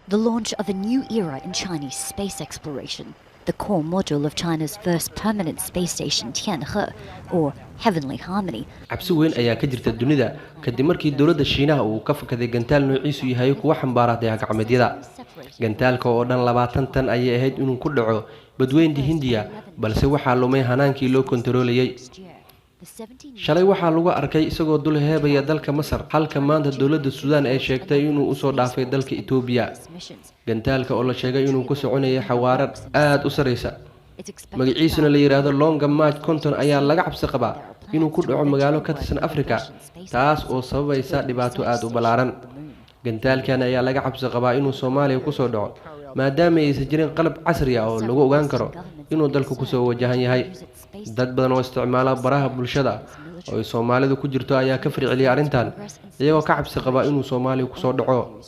The launch of a new era in Chinese space exploration, the core module of China's first permanent space station Tianhe, or Heavenly Harmony. cabsi weyn ayaa ka jirta dunida kadib markii dowladda Shiinaha uu ka fakaday gantaal noociisu yahay kuwa xambaara dayax-gacmeedyada. Gantaalka oo dhan 20 tan ayay ahayd inuu ku dhaco badweynta Hindiya, balse waxaa lumay hanaankii loo kontaroolay. Shalay waxaa lagu arkay isagoo dul heebaya dalka Masar, halka maanta dowladda Suudaan ay sheegtay inuu u soo dhaafay dalka Itoobiya. Gantaalka oo la sheegay inuu ku soconayo xawaare aad u sareysa, magaciisuna la yiraahdo Longa March Conton ayaa laga cabsi qabaa inuu ku dhaco magaalo ka tirsan Afrika, taas oo sababaysa dhibaato aad u ballaaran. Gantaalkan ayaa laga cabsi qabaa inuu Soomaaliya ku soo dhaco maadaama aysan jirin qalab casri ah oo lagu ogaan karo inuu dalku ku soo wajahan yahay. Dad badan oo isticmaala baraha bulshada oo Soomaalidu ku jirto ayaa ka firciliyay arrintan, iyagoo ka cabsi qaba inuu Soomaaliya ku soo dhaco.